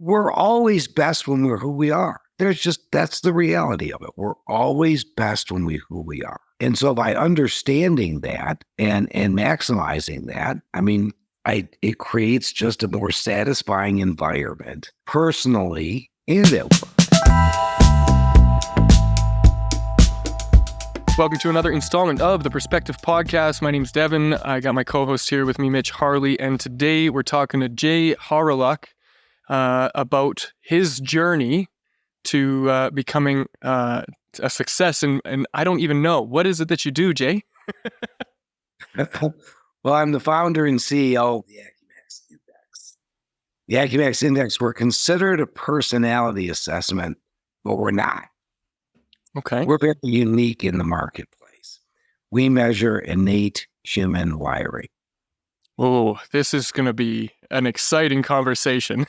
we're always best when we're who we are. That's the reality of it. We're always best when we're who we are. And so by understanding that and maximizing that, it creates just a more satisfying environment personally and at work. Welcome to another installment of the Perspective Podcast. My name's Devin. I got my co-host here with me, Mitch Harley, and today we're talking to Jay Hawreluk about his journey to becoming a success. And I don't even know. What is it that you do, Jay? Well, I'm the founder and CEO of the AcuMax Index. The AcuMax Index, we're considered a personality assessment, but we're not. Okay. We're very unique in the marketplace. We measure innate human wiring. Oh, this is going to be an exciting conversation.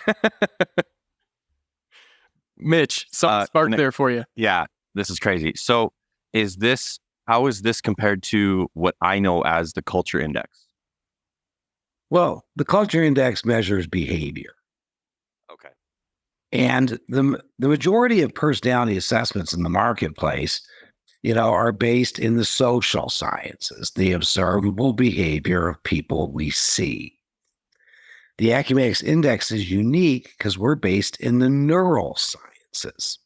Mitch, something sparked there for you. Yeah, this is crazy. So how is this compared to what I know as the culture index? Well, the culture index measures behavior. Okay. And the majority of personality assessments in the marketplace, are based in the social sciences, the observable behavior of people we see. The AcuMax Index is unique because we're based in the neural sciences.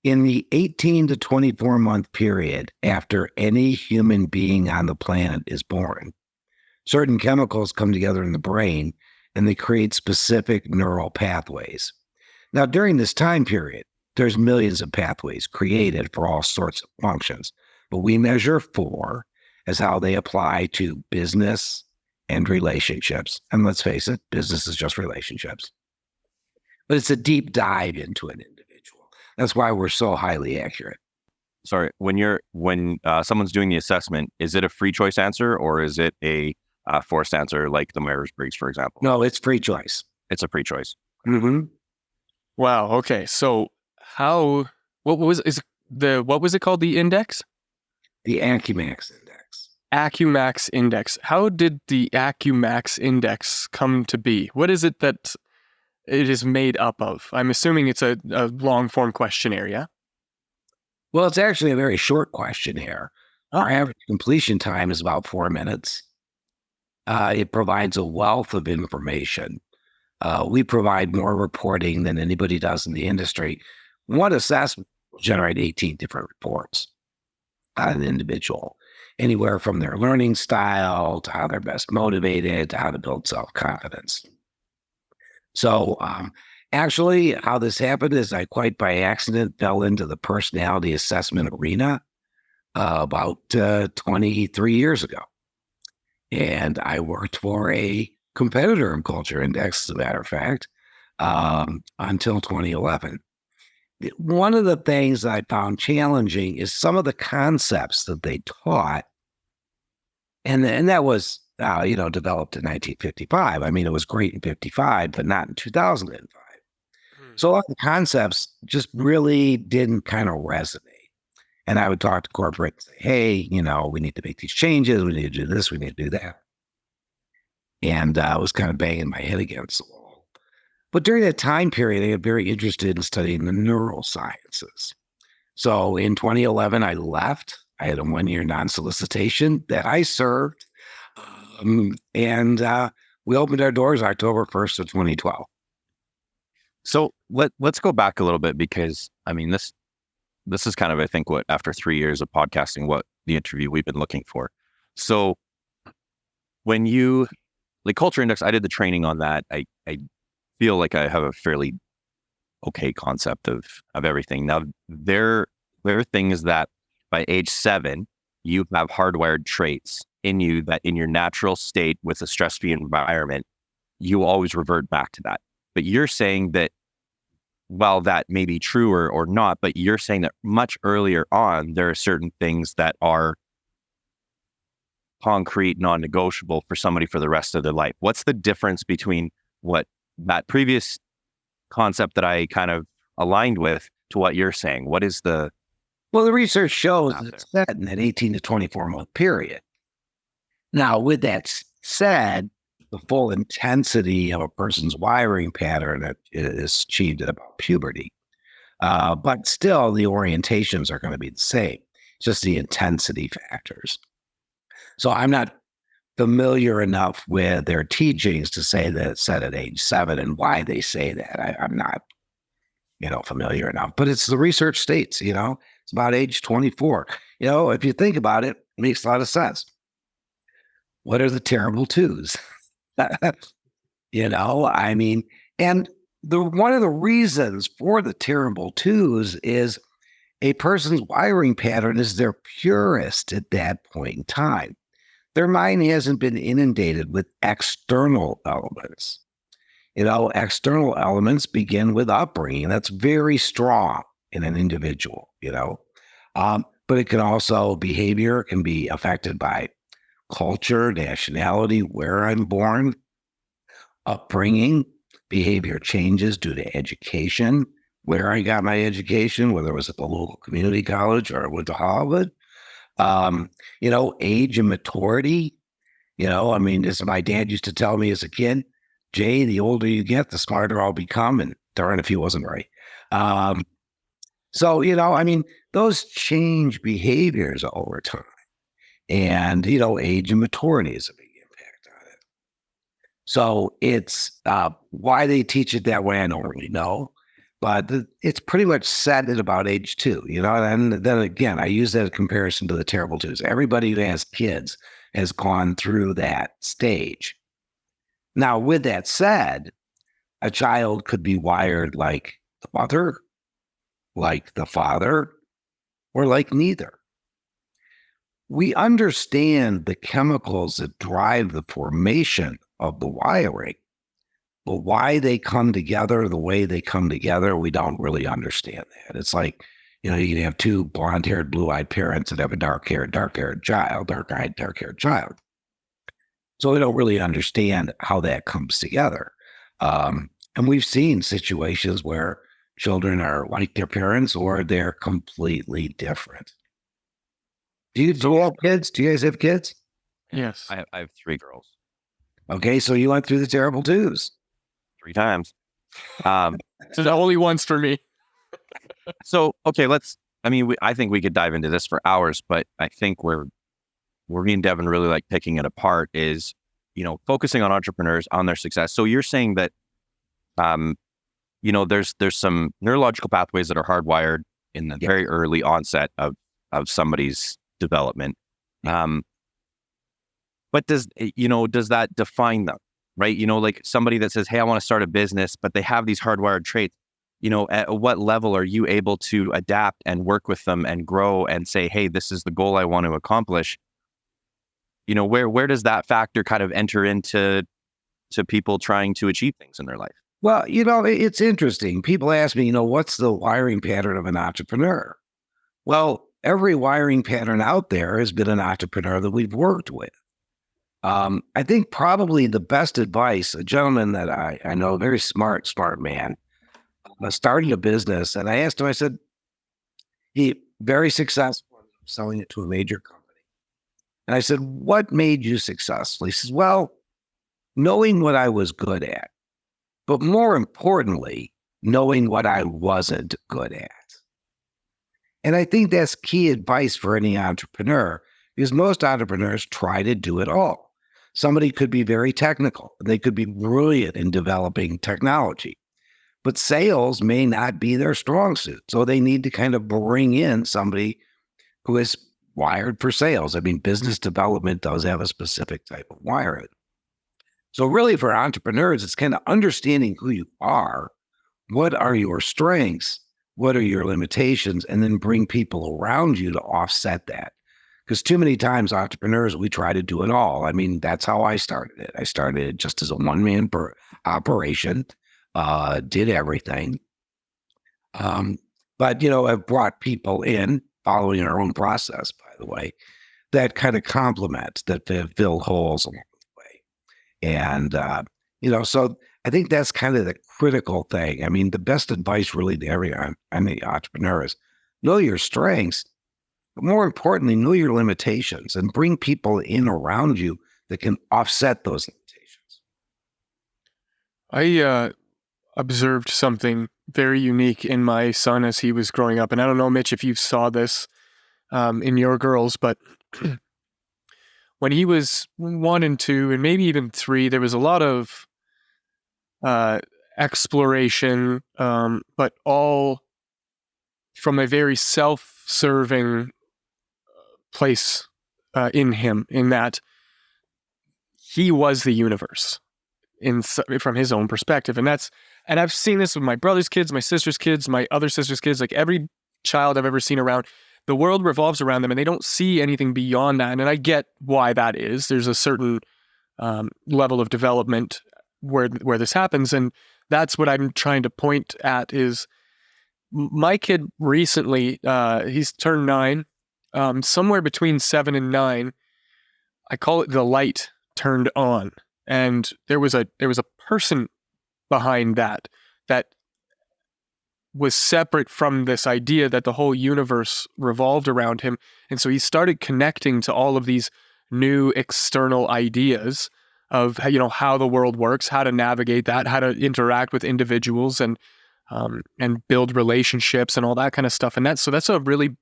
In the 18 to 24 month period after any human being on the planet is born, certain chemicals come together in the brain and they create specific neural pathways. Now, during this time period, there's millions of pathways created for all sorts of functions, but we measure 4 as how they apply to business and relationships. And let's face it, business is just relationships. But it's a deep dive into an individual. That's why we're so highly accurate. Sorry, when someone's doing the assessment, is it a free choice answer or is it a forced answer like the Myers-Briggs, for example? No, it's free choice. It's a free choice. Mm-hmm. Wow. Okay. So what was it called? The index? The AcuMax Index. AcuMax Index. How did the AcuMax Index come to be? What is it that it is made up of? I'm assuming it's a long form questionnaire, yeah? Well, it's actually a very short questionnaire. Our average completion time is about 4 minutes. It provides a wealth of information. We provide more reporting than anybody does in the industry. One assessment will generate 18 different reports on an individual, anywhere from their learning style to how they're best motivated to how to build self-confidence. So actually, how this happened is I quite by accident fell into the personality assessment arena about 23 years ago. And I worked for a competitor in Culture Index, as a matter of fact, until 2011. One of the things I found challenging is some of the concepts that they taught, and that was, developed in 1955. It was great in 55, but not in 2005. So a lot of the concepts just really didn't kind of resonate. And I would talk to corporate and say, hey, we need to make these changes. We need to do this. We need to do that. And I was kind of banging my head against the wall. But during that time period, I got very interested in studying the neurosciences. So in 2011, I left. I had a 1-year non-solicitation that I served. And we opened our doors October 1st of 2012. So let's go back a little bit because, this is kind of, I think, what after 3 years of podcasting, what the interview we've been looking for. So when the Culture Index, I did the training on that. I feel like I have a fairly okay concept of everything. Now, there are things that by age 7, you have hardwired traits in you that in your natural state with a stress-free environment, you always revert back to that. But you're saying that, while that may be true or not, but you're saying that much earlier on, there are certain things that are concrete, non-negotiable for somebody for the rest of their life. What's the difference between what that previous concept that I kind of aligned with to what you're saying? What is the... Well, the research shows it's set in that 18 to 24 month period. Now, with that said, the full intensity of a person's wiring pattern is achieved at about puberty. But still, the orientations are going to be the same, just the intensity factors. So I'm not familiar enough with their teachings to say that it's set at age 7 and why they say that. I'm not, familiar enough. But it's the research states, it's about age 24. If you think about it, it makes a lot of sense. What are the terrible twos? I mean, and one of the reasons for the terrible twos is a person's wiring pattern is their purest at that point in time. Their mind hasn't been inundated with external elements. External elements begin with upbringing. That's very strong in an individual, but it can also, behavior can be affected by culture, nationality, where I'm born, upbringing, behavior changes due to education, where I got my education, whether it was at the local community college or I went to Harvard, age and maturity. As my dad used to tell me as a kid, Jay, the older you get, the smarter I'll become. And darn if he wasn't right. Those change behaviors over time. And, age and maturity is a big impact on it. So it's why they teach it that way, I don't really know. But it's pretty much set at about age 2, and then again, I use that as a comparison to the terrible twos. Everybody who has kids has gone through that stage. Now, with that said, a child could be wired like the mother, like the father, or like neither. We understand the chemicals that drive the formation of the wiring, but why they come together the way they come together, we don't really understand that. It's like, you can have 2 blonde-haired, blue-eyed parents that have a dark-haired child, dark-eyed, dark-haired child. So we don't really understand how that comes together. And we've seen situations where children are like their parents or they're completely different. Do you have kids? Do you guys have kids? Yes. I have 3 girls. Okay, so you went through the terrible twos. 3 times. So the only once for me. So, okay, I think we could dive into this for hours, but I think where me and Devin really like picking it apart is, focusing on entrepreneurs, on their success. So you're saying that, there's some neurological pathways that are hardwired in the very early onset of somebody's development. But does that define them, right? Like somebody that says, hey, I want to start a business, but they have these hardwired traits. At what level are you able to adapt and work with them and grow and say, hey, this is the goal I want to accomplish? Where does that factor kind of enter into people trying to achieve things in their life? Well, it's interesting. People ask me, what's the wiring pattern of an entrepreneur? Well, every wiring pattern out there has been an entrepreneur that we've worked with. I think probably the best advice, a gentleman that I know, a very smart man, started a business. And I asked him, I said, he very successful selling it to a major company. And I said, what made you successful? He says, well, knowing what I was good at, but more importantly, knowing what I wasn't good at. And I think that's key advice for any entrepreneur, because most entrepreneurs try to do it all. Somebody could be very technical. They could be brilliant in developing technology, but sales may not be their strong suit. So they need to kind of bring in somebody who is wired for sales. Business development does have a specific type of wiring. So really for entrepreneurs, it's kind of understanding who you are, what are your strengths, what are your limitations, and then bring people around you to offset that. Because too many times entrepreneurs, we try to do it all. That's how I started it. I started it just as a one-man operation, did everything. But, I've brought people in following our own process, by the way, that kind of complement, that fill holes along the way. And, so I think that's kind of the critical thing. The best advice really to every entrepreneur is know your strengths, but more importantly, know your limitations and bring people in around you that can offset those limitations. I observed something very unique in my son as he was growing up. And I don't know, Mitch, if you saw this in your girls, but when he was 1 and 2 and maybe even 3, there was a lot of exploration, but all from a very self-serving place in him, in that he was the universe from his own perspective. And I've seen this with my brother's kids, my sister's kids, my other sister's kids, like every child I've ever seen around. The world revolves around them and they don't see anything beyond that. And I get why that is. There's a certain level of development where this happens. And that's what I'm trying to point at is my kid recently, he's turned 9, somewhere between 7 and 9. I call it the light turned on. And there was a person behind that was separate from this idea that the whole universe revolved around him. And so he started connecting to all of these new external ideas of, how the world works, how to navigate that, how to interact with individuals and build relationships and all that kind of stuff. And that's a really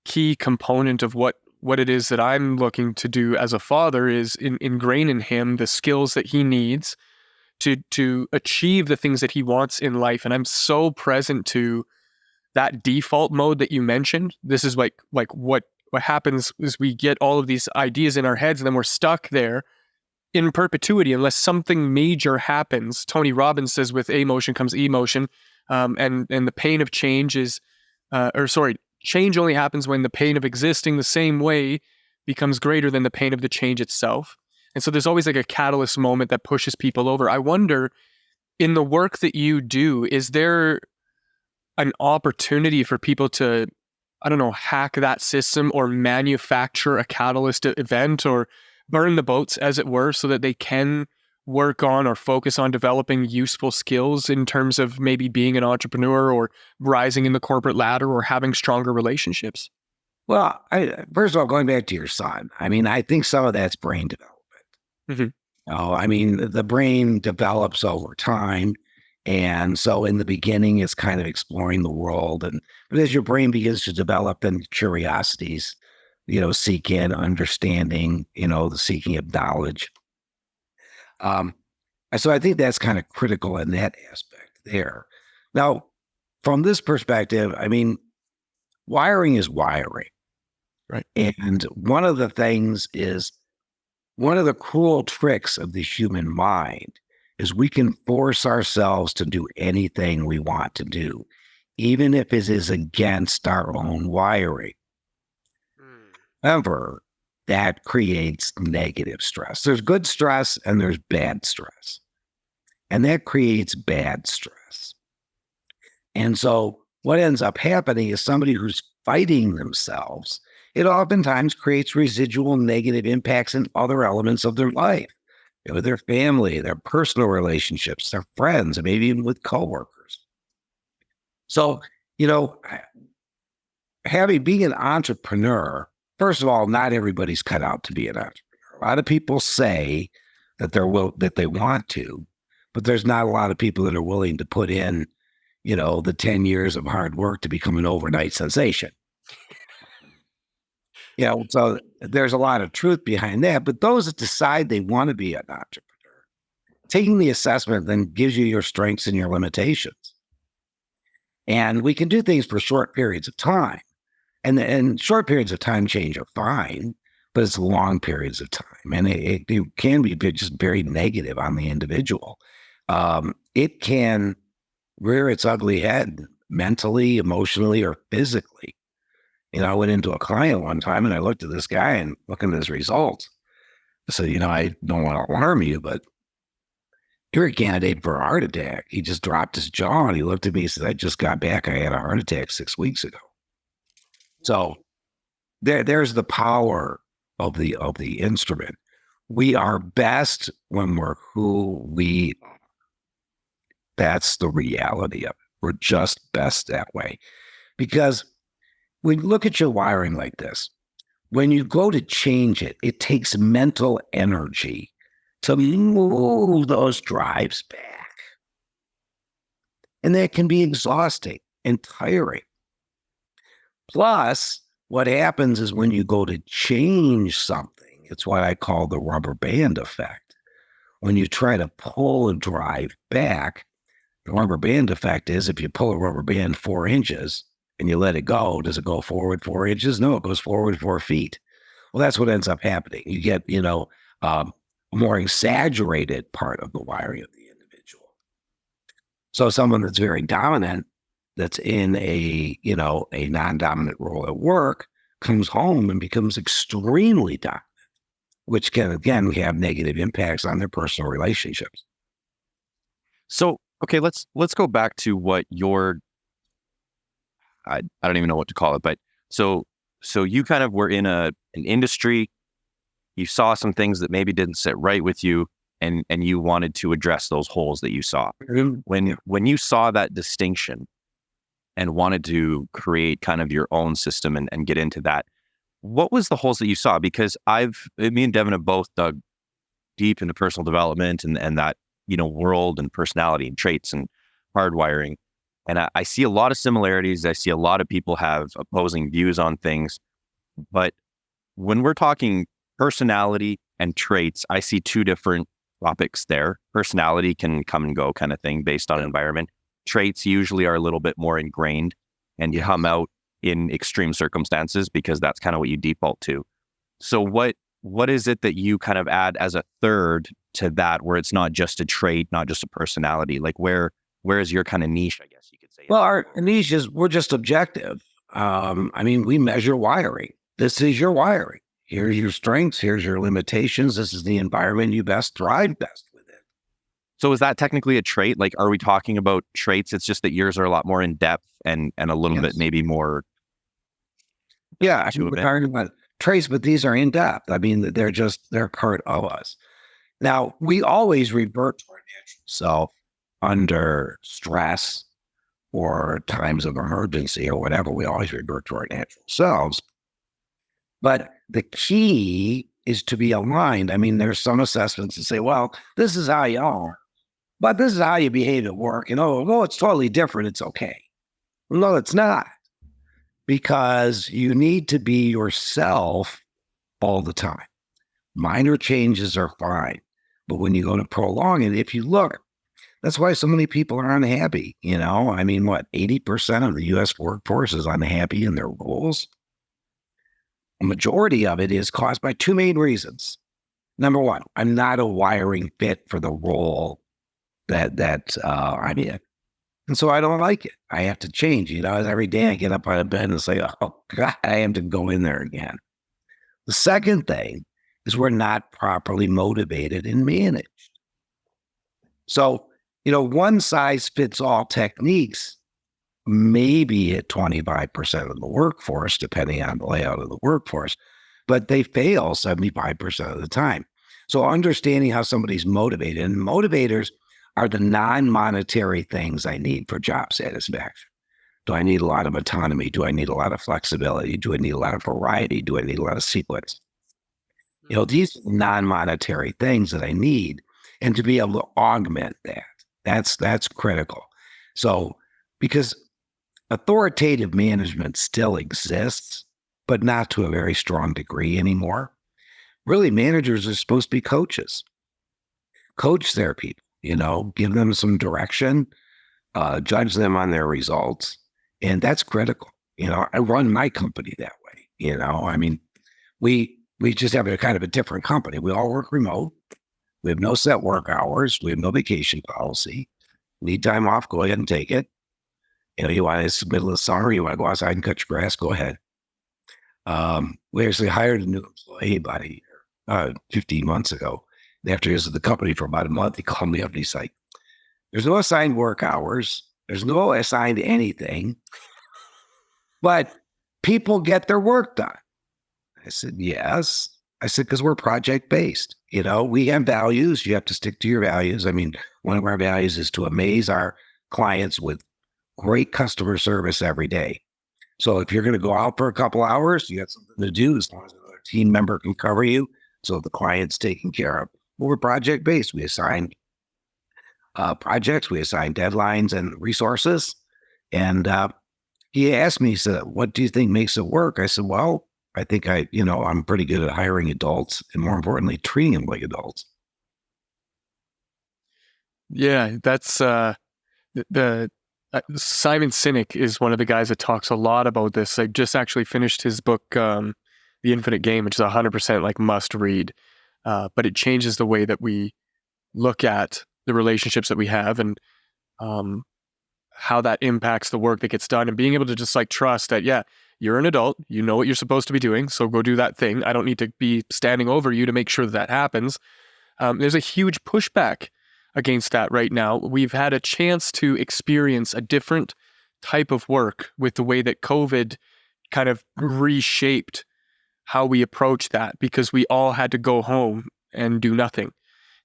key component of what it is that I'm looking to do as a father, is ingrain in him the skills that he needs to achieve the things that he wants in life. And I'm so present to that default mode that you mentioned. This is like what happens is we get all of these ideas in our heads and then we're stuck there in perpetuity unless something major happens. Tony Robbins says with emotion comes emotion, and the pain of change is, change only happens when the pain of existing the same way becomes greater than the pain of the change itself. And so there's always like a catalyst moment that pushes people over. I wonder, in the work that you do, is there an opportunity for people to, hack that system or manufacture a catalyst event or burn the boats, as it were, so that they can work on or focus on developing useful skills in terms of maybe being an entrepreneur or rising in the corporate ladder or having stronger relationships? Well, first of all, going back to your son, I think some of that's brain development. Mm-hmm. The brain develops over time. And so in the beginning, it's kind of exploring the world. But as your brain begins to develop, then curiosities, seek in understanding, the seeking of knowledge. So I think that's kind of critical in that aspect there. Now, from this perspective, wiring is wiring. Right. And one of the cruel tricks of the human mind is we can force ourselves to do anything we want to do, even if it is against our own wiring. However, that creates negative stress. There's good stress and there's bad stress. And that creates bad stress. And so what ends up happening is somebody who's fighting themselves, it oftentimes creates residual negative impacts in other elements of their life, with their family, their personal relationships, their friends, and maybe even with coworkers. So, being an entrepreneur, first of all, not everybody's cut out to be an entrepreneur. A lot of people say that they want to, but there's not a lot of people that are willing to put in, the 10 years of hard work to become an overnight sensation. So there's a lot of truth behind that. But those that decide they want to be an entrepreneur, taking the assessment then gives you your strengths and your limitations. And we can do things for short periods of time. And short periods of time change are fine, but it's long periods of time. And it can be just very negative on the individual. It can rear its ugly head mentally, emotionally, or physically. I went into a client one time and I looked at this guy and looking at his results. I said, I don't want to alarm you, but you're a candidate for a heart attack. He just dropped his jaw and he looked at me and said, I just got back. I had a heart attack 6 weeks ago. So there's the power of the instrument. We are best when we're who we are. That's the reality of it. We're just best that way. Because when you look at your wiring like this, when you go to change it, it takes mental energy to move those drives back. And that can be exhausting and tiring. Plus, what happens is when you go to change something, it's what I call the rubber band effect. When you try to pull a drive back, the rubber band effect is if you pull a rubber band 4 inches and you let it go, does it go forward 4 inches? No, it goes forward 4 feet. Well, that's what ends up happening. You get, a more exaggerated part of the wiring of the individual. So someone that's very dominant, that's in a non-dominant role at work, comes home and becomes extremely dominant, which can, again, have negative impacts on their personal relationships. So, okay, let's go back to what I don't even know what to call it, but so you kind of were in an industry, you saw some things that maybe didn't sit right with you, and you wanted to address those holes that you saw. When you saw that distinction and wanted to create kind of your own system and get into that, what was the holes that you saw? Because me and Devin have both dug deep into personal development and that, world and personality and traits and hardwiring. And I see a lot of similarities. I see a lot of people have opposing views on things. But when we're talking personality and traits, I see two different topics there. Personality can come and go kind of thing based on environment. Traits usually are a little bit more ingrained and come out in extreme circumstances because that's kind of what you default to. So what is it that you kind of add as a third to that, where it's not just a trait, not just a personality? Like where is your kind of niche, I guess you could say? Well, our niche is we're just objective. We measure wiring. This is your wiring. Here's your strengths. Here's your limitations. This is the environment you thrive best within. So is that technically a trait? Like, are we talking about traits? It's just that yours are a lot more in depth and a little bit maybe more. Yeah, we're talking about traits, but these are in depth. They're part of us. Now, we always revert to our natural self under stress or times of emergency or whatever. We always revert to our natural selves. But the key is to be aligned. There's some assessments that say, well, this is how you are, but this is how you behave at work. It's totally different. It's okay. No, it's not. Because you need to be yourself all the time. Minor changes are fine. But when you go to prolong it, if you look, that's why so many people are unhappy. 80% of the U.S. workforce is unhappy in their roles. A majority of it is caused by two main reasons. Number one, I'm not a wiring fit for the role that I'm in. And so I don't like it. I have to change. Every day I get up out of bed and say, oh, God, I have to go in there again. The second thing is we're not properly motivated and managed. So, one size fits all techniques maybe at 25% of the workforce, depending on the layout of the workforce, but they fail 75% of the time. So understanding how somebody's motivated, and motivators are the non-monetary things I need for job satisfaction. Do I need a lot of autonomy? Do I need a lot of flexibility? Do I need a lot of variety? Do I need a lot of sequence? These non-monetary things that I need, and to be able to augment that's critical. So, because authoritative management still exists, but not to a very strong degree anymore. Really, managers are supposed to be coaches. Coach their people, give them some direction, judge them on their results. And that's critical. I run my company that way. We just have a kind of a different company. We all work remote. We have no set work hours. We have no vacation policy. Need time off, go ahead and take it. You want it's the middle of the summer, you want to go outside and cut your grass, go ahead. We actually hired a new employee about 15 months ago. After he was at the company for about a month, he called me up and he's like, there's no assigned work hours. There's no assigned anything, but people get their work done. I said, yes. I said, because we're project-based. We have values. You have to stick to your values. One of our values is to amaze our clients with great customer service every day. So if you're going to go out for a couple hours, you got something to do as long as another team member can cover you. So the client's taken care of. Well, we're project-based. We assign projects. We assign deadlines and resources. And he asked me, he said, what do you think makes it work? I said, well, I think I'm pretty good at hiring adults and more importantly, treating them like adults. Yeah, that's the Simon Sinek is one of the guys that talks a lot about this. I just actually finished his book, The Infinite Game, which is 100% like must read. But it changes the way that we look at the relationships that we have and how that impacts the work that gets done, and being able to just like trust that, yeah, you're an adult, you know what you're supposed to be doing, so go do that thing. I don't need to be standing over you to make sure that happens. There's a huge pushback against that right now. We've had a chance to experience a different type of work with the way that COVID kind of reshaped how we approach that, because we all had to go home and do nothing.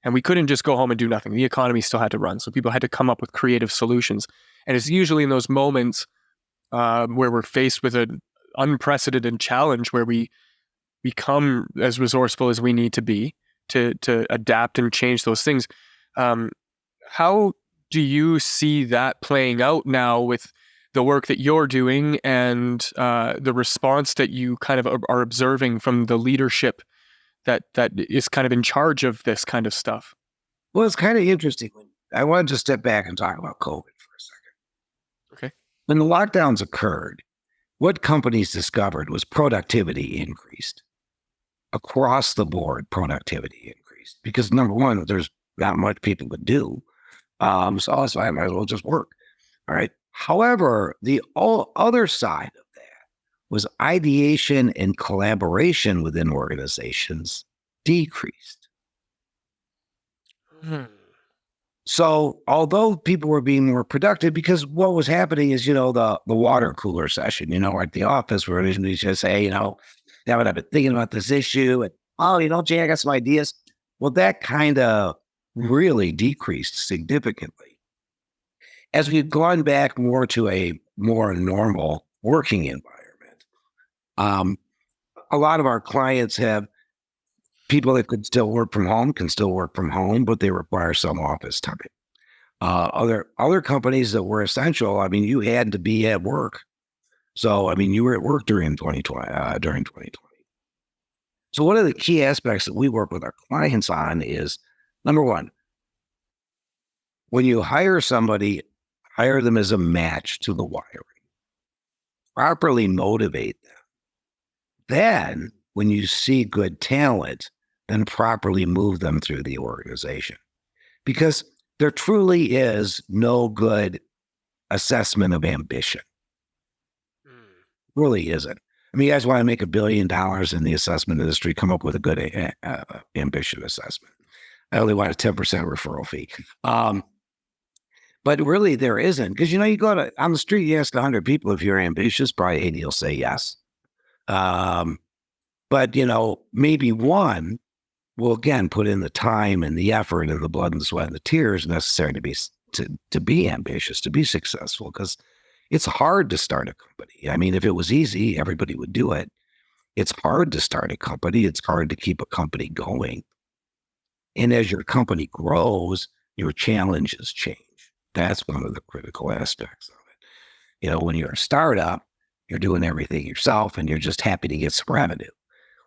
And we couldn't just go home and do nothing. The economy still had to run. So people had to come up with creative solutions. And it's usually in those moments where we're faced with an unprecedented challenge where we become as resourceful as we need to be to adapt and change those things. How do you see that playing out now with the work that you're doing and the response that you kind of are observing from the leadership that is kind of in charge of this kind of stuff? Well, it's kind of interesting. I wanted to step back and talk about COVID for a second. Okay. When the lockdowns occurred, what companies discovered was productivity increased. Across the board, productivity increased. Because number one, there's not much people to do. So I might as well just work. All right. However, the other side of that was ideation and collaboration within organizations decreased. So although people were being more productive, because what was happening is, the water cooler session, at the office where we just say, now I've been thinking about this issue and, Jay, I got some ideas. Well, that kind of really decreased significantly. As we've gone back more to a more normal working environment, a lot of our clients have people that can still work from home, but they require some office time. Other companies that were essential, you had to be at work. So, you were at work during 2020. So one of the key aspects that we work with our clients on is, number one, when you hire somebody, hire them as a match to the wiring. Properly motivate them. Then, when you see good talent, then properly move them through the organization. Because there truly is no good assessment of ambition. Really isn't. You guys want to make $1 billion in the assessment industry, come up with a good ambition assessment. I only want a 10% referral fee. But really there isn't. Because, you go on the street, you ask 100 people if you're ambitious, probably 80 will say yes. But, maybe one will, again, put in the time and the effort and the blood and the sweat and the tears necessary to be ambitious, to be successful, because it's hard to start a company. If it was easy, everybody would do it. It's hard to start a company. It's hard to keep a company going. And as your company grows, your challenges change. That's one of the critical aspects of it. When you're a startup, you're doing everything yourself and you're just happy to get some revenue.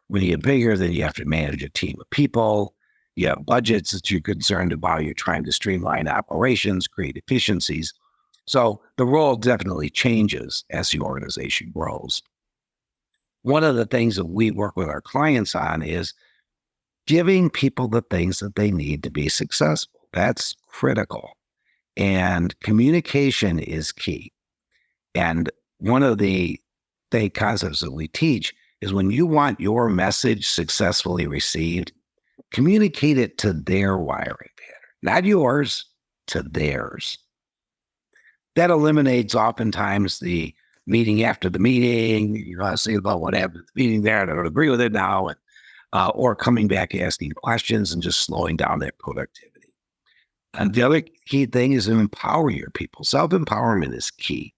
When you get bigger, then you have to manage a team of people. You have budgets that you're concerned about. You're trying to streamline operations, create efficiencies. So the role definitely changes as the organization grows. One of the things that we work with our clients on is giving people the things that they need to be successful. That's critical. And communication is key. And one of the concepts that we teach is when you want your message successfully received, communicate it to their wiring pattern, not yours, to theirs. That eliminates oftentimes the meeting after the meeting. You're going to say about what happened at the meeting there, and I don't agree with it now, and, or coming back asking questions and just slowing down that productivity. And the other key thing is to empower your people. Self-empowerment is key.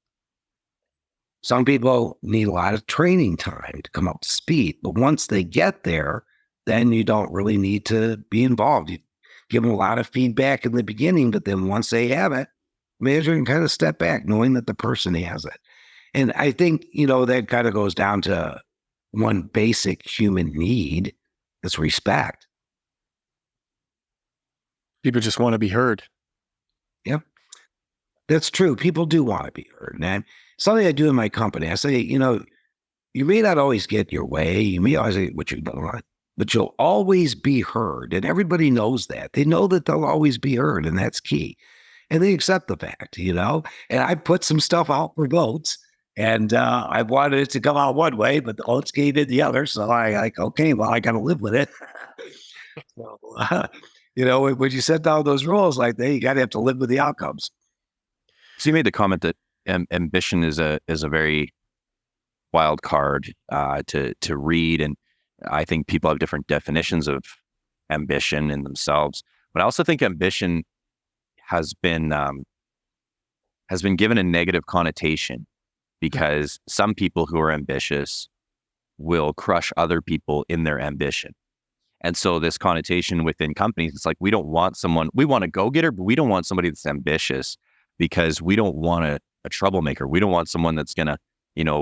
Some people need a lot of training time to come up to speed, but once they get there, then you don't really need to be involved. You give them a lot of feedback in the beginning, but then once they have it, manager can kind of step back knowing that the person has it. And I think, that kind of goes down to one basic human need, is respect. People just want to be heard. Yep. That's true. People do want to be heard. And something I do in my company, I say, you may not always get your way. You may always get what you want, but you'll always be heard. And everybody knows that. They know that they'll always be heard, and that's key. And they accept the fact, And I put some stuff out for votes, and I wanted it to come out one way, but the votes came in the other. So okay, well, I got to live with it. So, when you set down those rules like that, you got to have to live with the outcomes. So you made the comment that ambition is a very wild card to read, and I think people have different definitions of ambition in themselves. But I also think ambition has been given a negative connotation, because some people who are ambitious will crush other people in their ambition. And so this connotation within companies, it's like, we want a go-getter, but we don't want somebody that's ambitious, because we don't want a troublemaker. We don't want someone that's going to,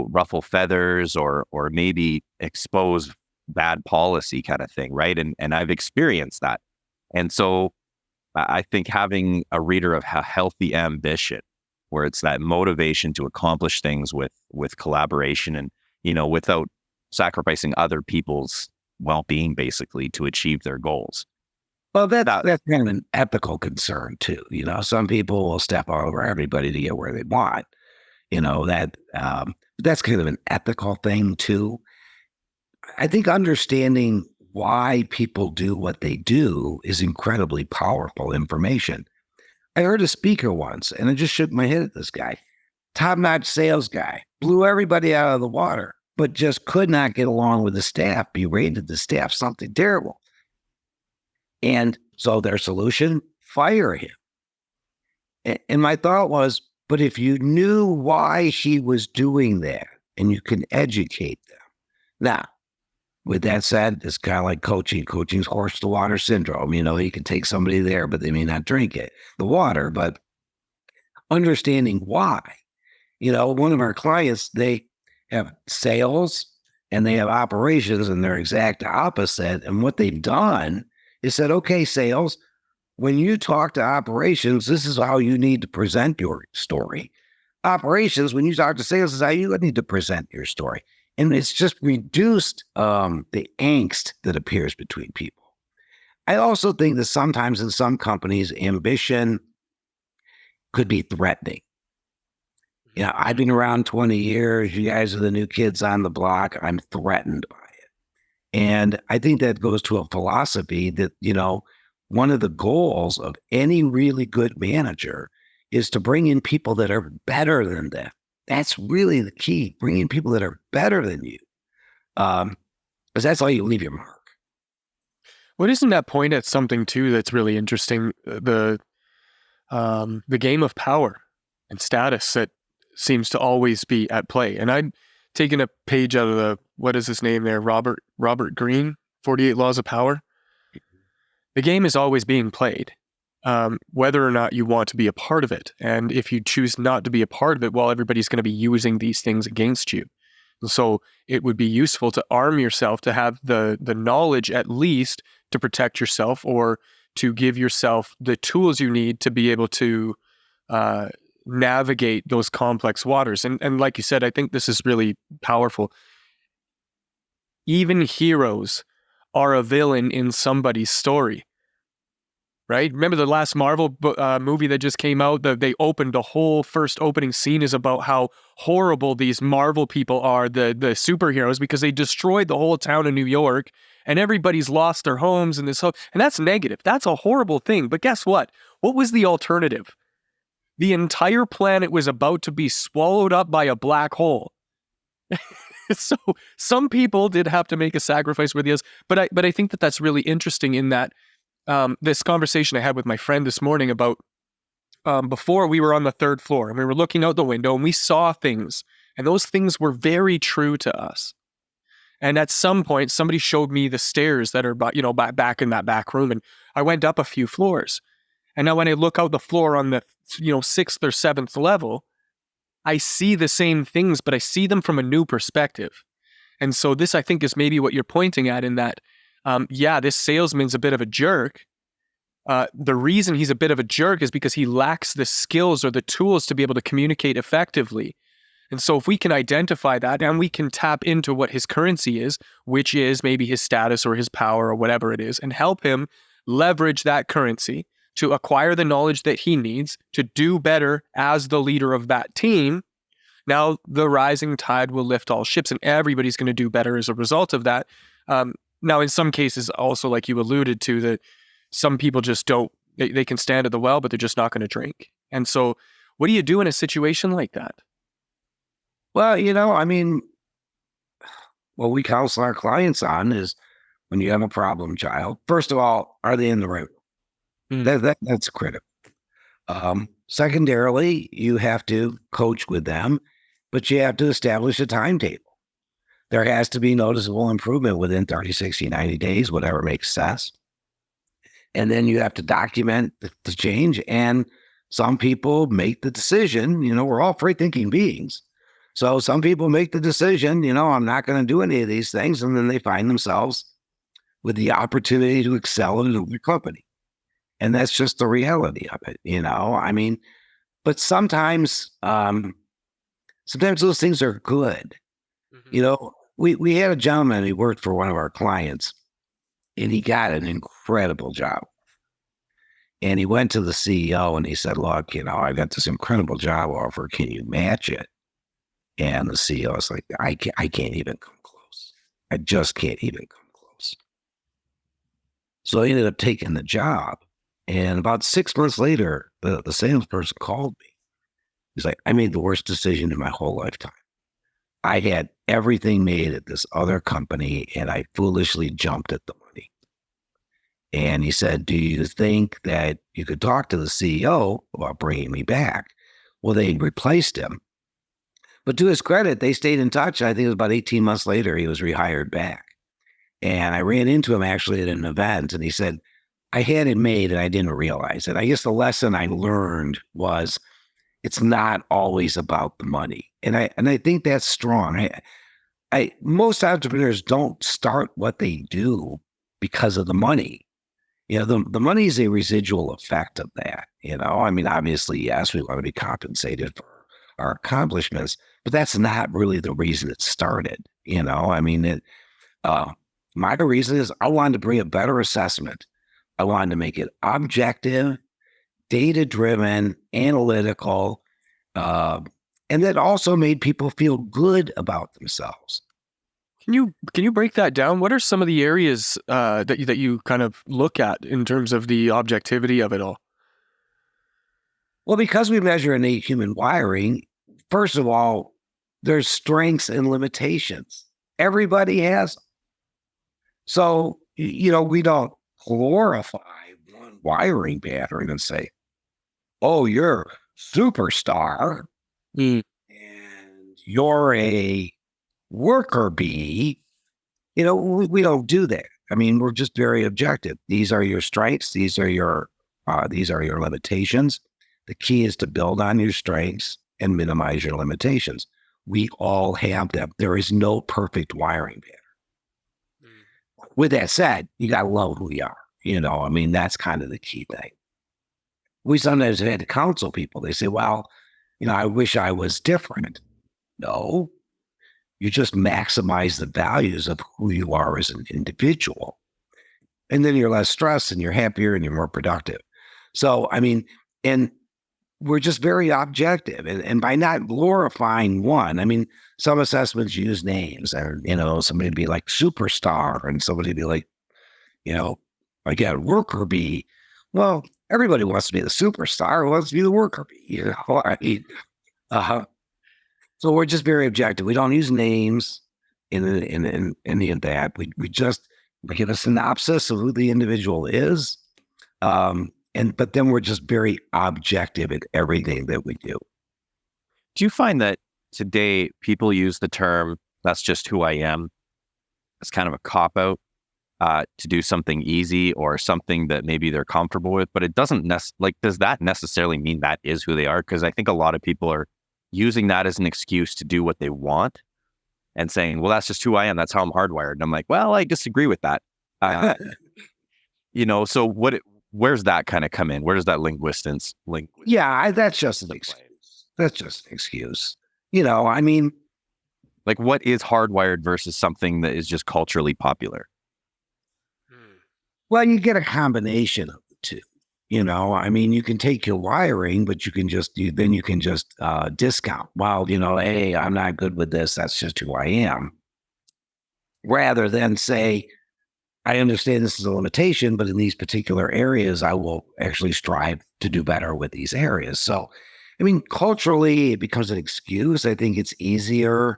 ruffle feathers or maybe expose bad policy kind of thing, right? And I've experienced that. And so I think having a reader of a healthy ambition, where it's that motivation to accomplish things with collaboration and, without sacrificing other people's well-being, basically, to achieve their goals. Well, that's kind of an ethical concern too. Some people will step all over everybody to get where they want. That's kind of an ethical thing too. I think understanding why people do what they do is incredibly powerful information. I heard a speaker once, and I just shook my head at this guy. Top-notch sales guy, blew everybody out of the water, but just could not get along with the staff, berated the staff something terrible. And so their solution, fire him. And my thought was, but if you knew why he was doing that, and you can educate them. Now, with that said, it's kind of like coaching. Coaching's horse to water syndrome. You can take somebody there, but they may not drink the water. But understanding why. One of our clients, they have sales and they have operations, and they're exact opposite. And what they've done is said, okay, sales, when you talk to operations, this is how you need to present your story. Operations, when you talk to sales, is how you need to present your story. And it's just reduced the angst that appears between people. I also think that sometimes in some companies, ambition could be threatening. I've been around 20 years. You guys are the new kids on the block. I'm threatened by it. And I think that goes to a philosophy that, one of the goals of any really good manager is to bring in people that are better than them. That's really the key, bringing people that are better than you. Because that's how you leave your mark. Well, isn't that point at something too that's really interesting? The game of power and status that seems to always be at play. And I'd taken a page out of what is his name there? Robert Greene, 48 Laws of Power. The game is always being played, whether or not you want to be a part of it. And if you choose not to be a part of it, well, everybody's going to be using these things against you. So it would be useful to arm yourself, to have the knowledge at least to protect yourself, or to give yourself the tools you need to be able to navigate those complex waters. And like you said, I think this is really powerful. Even heroes are a villain in somebody's story, right? Remember the last Marvel movie that just came out? They opened the whole first opening scene is about how horrible these Marvel people are, the superheroes, because they destroyed the whole town of New York, and everybody's lost their homes and and that's negative. That's a horrible thing. But guess what? What was the alternative? The entire planet was about to be swallowed up by a black hole. So some people did have to make a sacrifice with us, but I think that that's really interesting in that this conversation I had with my friend this morning about before we were on the third floor and we were looking out the window and we saw things, and those things were very true to us. And at some point, somebody showed me the stairs that are, back in that back room. And I went up a few floors. And now when I look out the floor on the, sixth or seventh level, I see the same things, but I see them from a new perspective. And so this, I think, is maybe what you're pointing at in that, this salesman's a bit of a jerk. The reason he's a bit of a jerk is because he lacks the skills or the tools to be able to communicate effectively. And so if we can identify that and we can tap into what his currency is, which is maybe his status or his power or whatever it is, and help him leverage that currency to acquire the knowledge that he needs to do better as the leader of that team, now the rising tide will lift all ships and everybody's going to do better as a result of that. Now, in some cases, also like you alluded to, that some people just don't, they can stand at the well, but they're just not going to drink. And so what do you do in a situation like that? Well, what we counsel our clients on is when you have a problem child, first of all, are they in the right room? That's critical. Secondarily, you have to coach with them, but you have to establish a timetable. There has to be noticeable improvement within 30, 60, 90 days, whatever makes sense. And then you have to document the change. And some people make the decision, we're all free-thinking beings. So some people make the decision, I'm not going to do any of these things. And then they find themselves with the opportunity to excel in their company. And that's just the reality of it, but sometimes those things are good. Mm-hmm. We had a gentleman who worked for one of our clients and he got an incredible job. And he went to the CEO and he said, look, I got this incredible job offer. Can you match it? And the CEO was like, I can't even come close. I just can't even come close. So he ended up taking the job. And about 6 months later, the salesperson called me. He's like, I made the worst decision in my whole lifetime. I had everything made at this other company and I foolishly jumped at the money. And he said, do you think that you could talk to the CEO about bringing me back? Well, they replaced him. But to his credit, they stayed in touch. I think it was about 18 months later, he was rehired back. And I ran into him actually at an event and he said, I had it made and I didn't realize it. I guess the lesson I learned was it's not always about the money. And I think that's strong. Most entrepreneurs don't start what they do because of the money. The money is a residual effect of that. Obviously, yes, we want to be compensated for our accomplishments, but that's not really the reason it started. My reason is I wanted to bring a better assessment. I wanted to make it objective, data-driven, analytical, and that also made people feel good about themselves. Can you break that down? What are some of the areas that you kind of look at in terms of the objectivity of it all? Well, because we measure innate human wiring, first of all, there's strengths and limitations. Everybody has them. So, we don't glorify one wiring pattern and say, oh, you're a superstar and you're a worker bee. We don't do that. We're just very objective. These are your strengths. These are your limitations. The key is to build on your strengths and minimize your limitations. We all have them. There is no perfect wiring pattern. With that said, you got to love who you are. That's kind of the key thing. We sometimes have had to counsel people. They say, well, I wish I was different. No, you just maximize the values of who you are as an individual. And then you're less stressed and you're happier and you're more productive. So, and we're just very objective. And by not glorifying one, some assessments use names or, somebody would be like superstar and somebody would be like, again, worker bee. Well, everybody wants to be the superstar, who wants to be the worker bee, So we're just very objective. We don't use names in any of that. We just give a synopsis of who the individual is. But then we're just very objective in everything that we do. Do you find that today people use the term, that's just who I am? as kind of a cop-out to do something easy or something that maybe they're comfortable with, but it doesn't does that necessarily mean that is who they are? Because I think a lot of people are using that as an excuse to do what they want and saying, well, that's just who I am. That's how I'm hardwired. And I'm like, well, I disagree with that. So where's that kind of come in? Where does that linguistics? Yeah, that's just an excuse. That's just an excuse. I mean, like, what is hardwired versus something that is just culturally popular? Well, you get a combination of the two. I mean, you can take your wiring, but you can just discount. Well, hey, I'm not good with this. That's just who I am. Rather than say, I understand this is a limitation, but in these particular areas, I will actually strive to do better with these areas. So, I mean, culturally, it becomes an excuse. I think it's easier.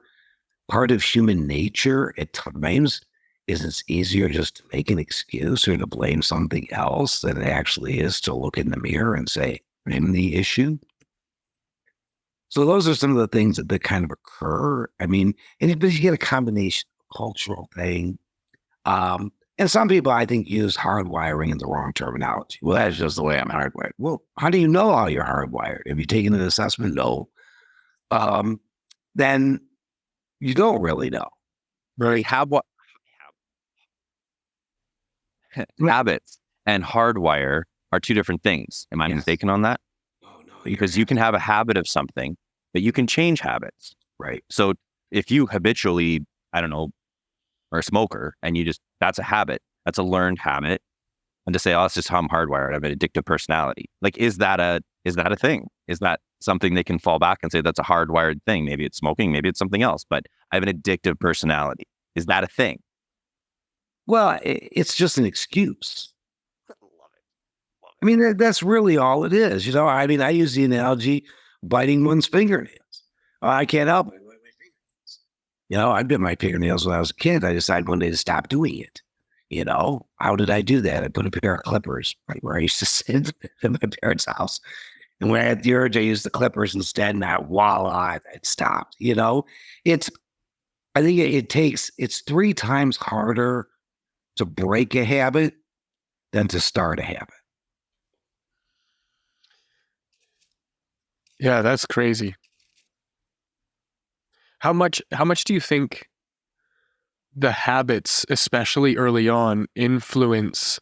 Part of human nature at times is it's easier just to make an excuse or to blame something else than it actually is to look in the mirror and say, I'm the issue. So those are some of the things that kind of occur. I mean, but you get a combination of cultural thing. And some people, I think, use hardwiring in the wrong terminology. Well, that's just the way I'm hardwired. Well, how do you know how you're hardwired? Have you taken an assessment? No. Then you don't really know. Really, habits and hardwire are two different things. Am I mistaken on that? Oh, no. Because you can have a habit of something, but you can change habits. Right. So if you habitually, I don't know, are a smoker and that's a habit, that's a learned habit. And to say, oh, that's just how I'm hardwired, I have an addictive personality. Like, is that a thing? Is that something they can fall back and say that's a hardwired thing? Maybe it's smoking, maybe it's something else, but I have an addictive personality. Is that a thing? Well, it's just an excuse. I mean, that's really all it is. I mean, I use the analogy biting one's fingernails. I can't help it. I bit my fingernails when I was a kid. I decided one day to stop doing it. How did I do that? I put a pair of clippers right where I used to sit in my parents' house. And when I had the urge, I used the clippers instead, and voila, it stopped. I think it's 3 times harder to break a habit than to start a habit. Yeah, that's crazy. How much do you think the habits, especially early on, influence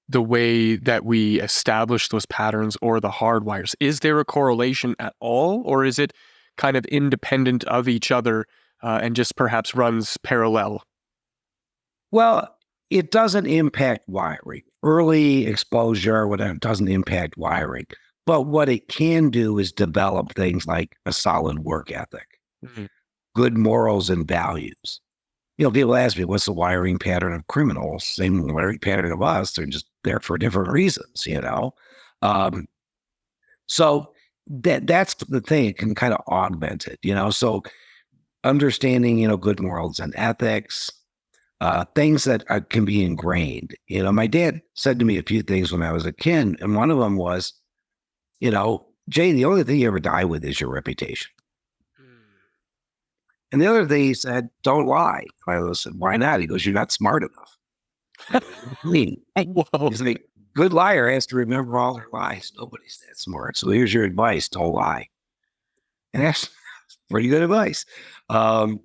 the way that we establish those patterns or the hardwires? Is there a correlation at all, or is it kind of independent of each other and just perhaps runs parallel? Well, it doesn't impact wiring. Early exposure, whatever, doesn't impact wiring. But what it can do is develop things like a solid work ethic, good morals and values. People ask me, what's the wiring pattern of criminals? Same wiring pattern of us. They're just there for different reasons, So that's the thing. It can kind of augment it, So understanding, good morals and ethics, things that can be ingrained. My dad said to me a few things when I was a kid, and one of them was, Jay, the only thing you ever die with is your reputation. And the other thing he said, don't lie. I said, why not? He goes, you're not smart enough. He's like, good liar has to remember all their lies. Nobody's that smart. So here's your advice, don't lie. And that's pretty good advice. So,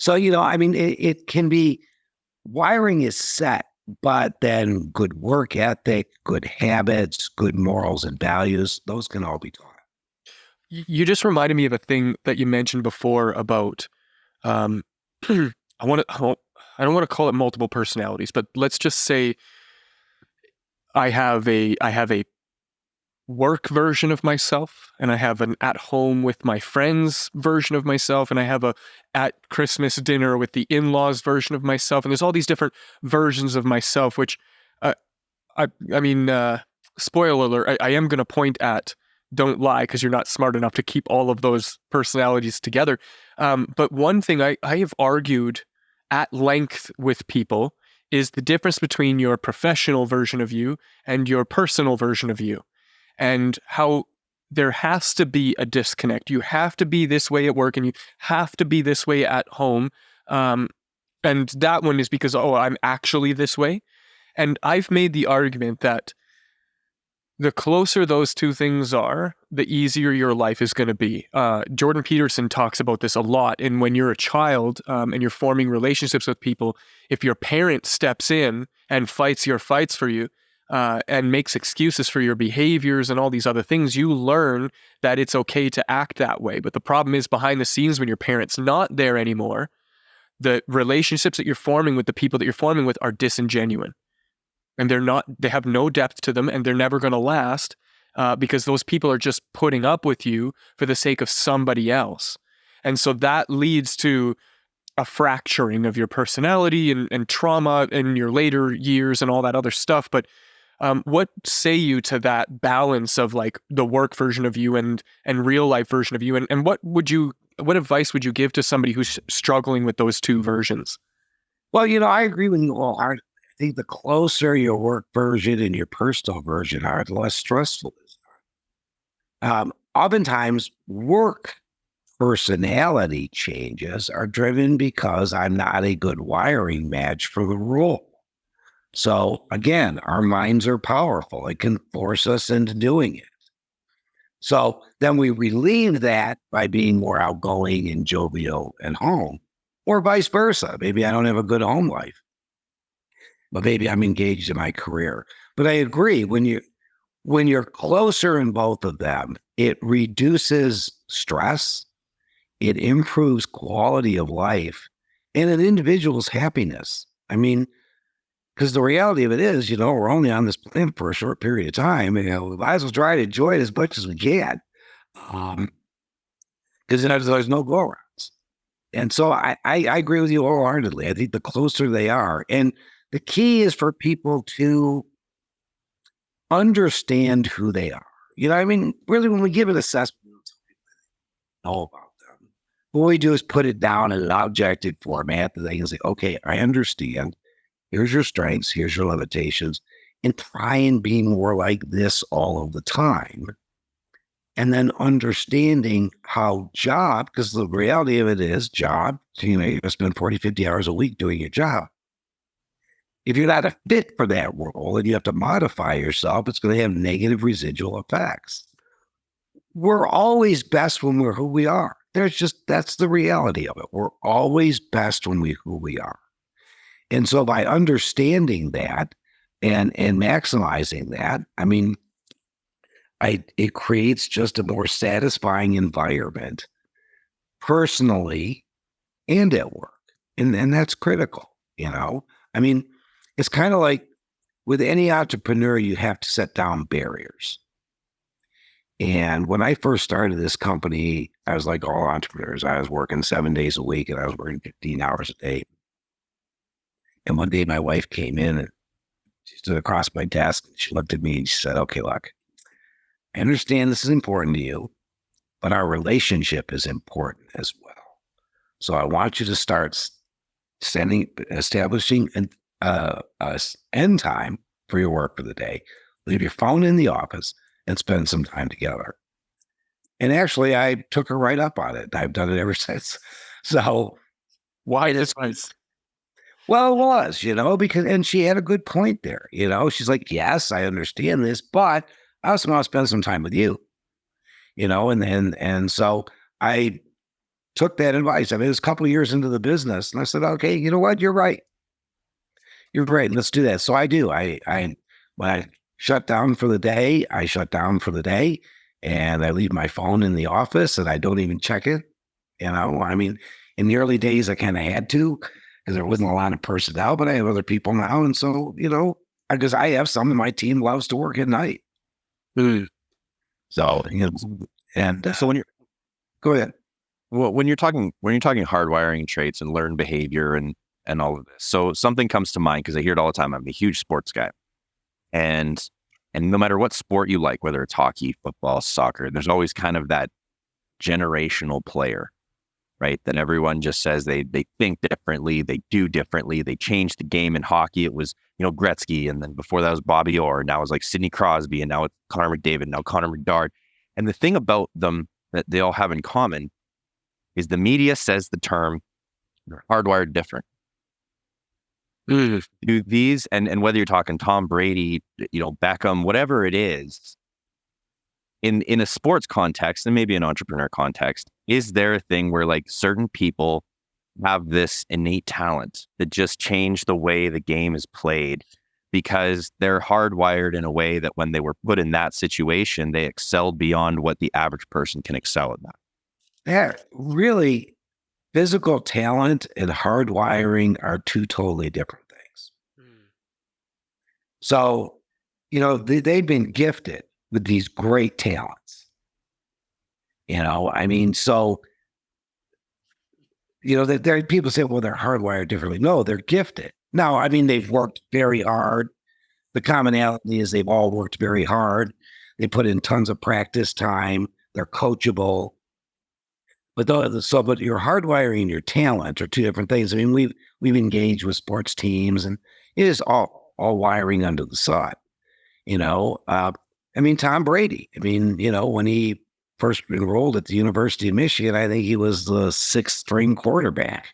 I mean, it can be, wiring is set, but then good work ethic, good habits, good morals and values, those can all be taught. You just reminded me of a thing that you mentioned before about, I don't want to call it multiple personalities, but let's just say I have a work version of myself, and I have an at home with my friends version of myself, and I have a at Christmas dinner with the in-laws version of myself, and there's all these different versions of myself, which I mean, spoiler alert, I am going to point at don't lie because you're not smart enough to keep all of those personalities together. But one thing I have argued at length with people is the difference between your professional version of you and your personal version of you, and how there has to be a disconnect. You have to be this way at work and you have to be this way at home. And that one is because, oh, I'm actually this way. And I've made the argument that the closer those two things are, the easier your life is going to be. Jordan Peterson talks about this a lot. And when you're a child and you're forming relationships with people, if your parent steps in and fights your fights for you and makes excuses for your behaviors and all these other things, you learn that it's okay to act that way. But the problem is behind the scenes when your parent's not there anymore, the relationships that you're forming with the people that you're forming with are disingenuine. And they have no depth to them, and they're never going to last because those people are just putting up with you for the sake of somebody else. And so that leads to a fracturing of your personality and trauma in your later years and all that other stuff. But what say you to that balance of like the work version of you and real life version of you? And what advice would you give to somebody who's struggling with those two versions? Well, I agree with you all. I think the closer your work version and your personal version are, the less stressful it is. Oftentimes, work personality changes are driven because I'm not a good wiring match for the role. So again, our minds are powerful. It can force us into doing it. So then we relieve that by being more outgoing and jovial at home, or vice versa. Maybe I don't have a good home life, but maybe I'm engaged in my career. But I agree, when you're closer in both of them, it reduces stress, it improves quality of life, and an individual's happiness. I mean, because the reality of it is, we're only on this planet for a short period of time. We might as well try to enjoy it as much as we can, because there's no go-arounds. And so I agree with you wholeheartedly. I think the closer they are, and the key is for people to understand who they are. Really, when we give an assessment, we don't know about them. What we do is put it down in an objective format that they can say, okay, I understand. Here's your strengths, here's your limitations, and try and be more like this all of the time. And then understanding how because the reality of it is you spend 40, 50 hours a week doing your job. If you're not a fit for that role and you have to modify yourself, it's going to have negative residual effects. We're always best when we're who we are. That's the reality of it. We're always best when we're who we are. And so by understanding that and maximizing that, it creates just a more satisfying environment personally and at work. And that's critical, It's kind of like with any entrepreneur, you have to set down barriers. And when I first started this company, I was like all entrepreneurs. I was working 7 days a week and I was working 15 hours a day. And one day my wife came in and she stood across my desk and she looked at me and she said, okay, look, I understand this is important to you, but our relationship is important as well. So I want you to start establishing an end time for your work for the day. Leave your phone in the office and spend some time together. And actually, I took her right up on it. I've done it ever since. So why this place? Well, it was, and she had a good point there. She's like, yes, I understand this, but I also want to spend some time with you, and so I took that advice. It was a couple of years into the business and I said, okay, you know what? You're right. You're great. Let's do that. So I do. When I shut down for the day, I shut down for the day and I leave my phone in the office and I don't even check it. In the early days, I kind of had to, because there wasn't a lot of personnel, but I have other people now. And so, because I have some of my team loves to work at night. So, so when go ahead. Well, when you're talking hardwiring traits and learned behavior and all of this, so something comes to mind because I hear it all the time. I'm a huge sports guy, and no matter what sport you like, whether it's hockey, football, soccer, there's always kind of that generational player, right? That everyone just says they think differently, they do differently, they changed the game. In hockey, it was Gretzky, and then before that was Bobby Orr. Now it's like Sidney Crosby, and now it's Connor McDavid, now Connor McDavid. And the thing about them that they all have in common is the media says the term "they're hardwired different." Do these, and whether you're talking Tom Brady, Beckham, whatever it is, in a sports context and maybe an entrepreneur context, is there a thing where like certain people have this innate talent that just change the way the game is played because they're hardwired in a way that when they were put in that situation, they excelled beyond what the average person can excel at that? Yeah, really, physical talent and hardwiring are two totally different things. So, they've been gifted with these great talents. So, there people say, well, they're hardwired differently. No, they're gifted. No, they've worked very hard. The commonality is they've all worked very hard. They put in tons of practice time. They're coachable. But your hardwiring and your talent are two different things. We've engaged with sports teams, and it is all wiring under the sun. Tom Brady. When he first enrolled at the University of Michigan, I think he was the sixth string quarterback,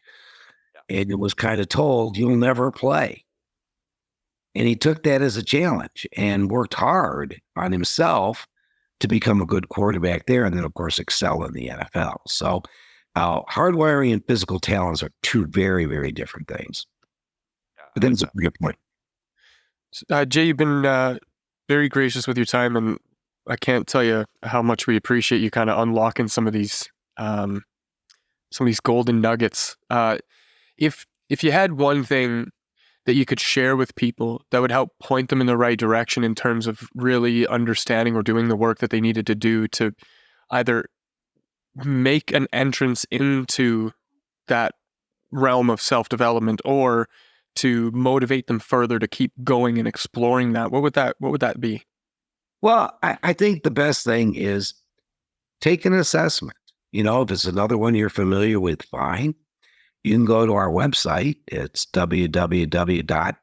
and it was kind of told you'll never play. And he took that as a challenge and worked hard on himself to become a good quarterback there, and then of course excel in the NFL. So hardwiring and physical talents are two very, very different things. But then it's a good point. Jay, you've been very gracious with your time, and I can't tell you how much we appreciate you kind of unlocking some of these golden nuggets. If you had one thing that you could share with people that would help point them in the right direction in terms of really understanding or doing the work that they needed to do to either make an entrance into that realm of self-development or to motivate them further to keep going and exploring that, what would that be? Well, I think the best thing is take an assessment. If it's another one you're familiar with, fine. You can go to our website. It's www.acumax,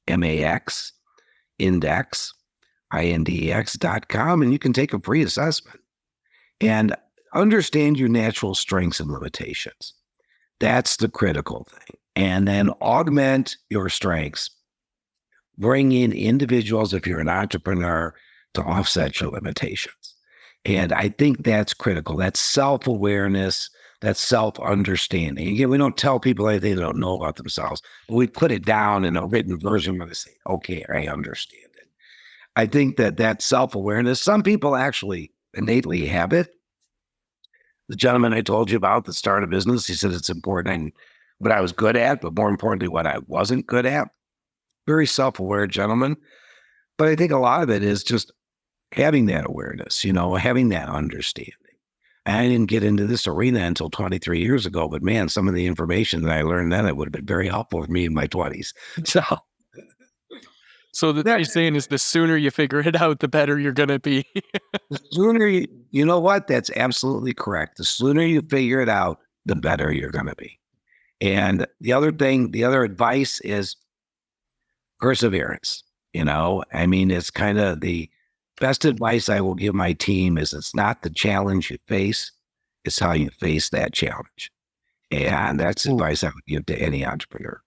AcuMax Index, INDEX.com, and you can take a free assessment and understand your natural strengths and limitations. That's the critical thing. And then augment your strengths. Bring in individuals, if you're an entrepreneur, to offset your limitations. And I think that's critical. That's self-awareness. That's self-understanding. Again, we don't tell people anything they don't know about themselves, but we put it down in a written version where they say, okay, I understand it. I think that self-awareness, some people actually innately have it. The gentleman I told you about that started a business, he said it's important what I was good at, but more importantly, what I wasn't good at. Very self-aware gentleman. But I think a lot of it is just having that awareness, having that understanding. I didn't get into this arena until 23 years ago, but man, some of the information that I learned then, it would have been very helpful for me in my 20s. So what you're saying is the sooner you figure it out, the better you're going to be. The sooner you know what? That's absolutely correct. The sooner you figure it out, the better you're going to be. And the other advice is perseverance. It's kind of the best advice I will give my team is it's not the challenge you face, it's how you face that challenge. And that's advice I would give to any entrepreneur.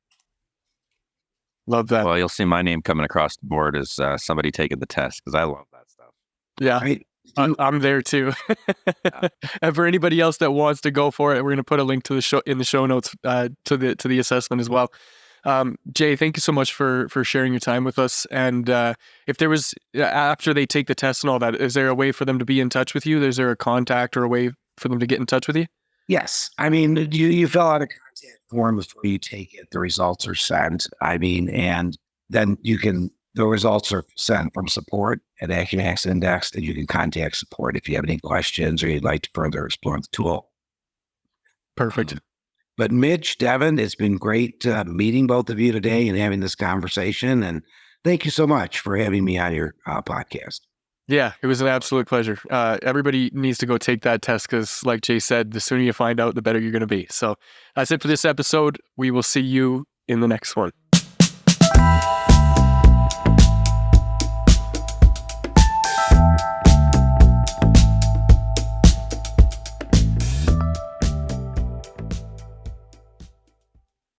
Love that. Well, you'll see my name coming across the board as somebody taking the test because I love that stuff. Yeah, right? I'm there too. And for anybody else that wants to go for it, we're going to put a link to the show in the show notes to the assessment as well. Jay, thank you so much for sharing your time with us. And if there was, after they take the test and all that, is there a way for them to be in touch with you? Is there a contact or a way for them to get in touch with you? Yes. You fill out a contact form before you take it. The results are sent. And then the results are sent from support at AcuMax Index, and you can contact support if you have any questions or you'd like to further explore the tool. Perfect. But Mitch, Devin, it's been great meeting both of you today and having this conversation. And thank you so much for having me on your podcast. Yeah, it was an absolute pleasure. Everybody needs to go take that test because, like Jay said, the sooner you find out, the better you're going to be. So that's it for this episode. We will see you in the next one.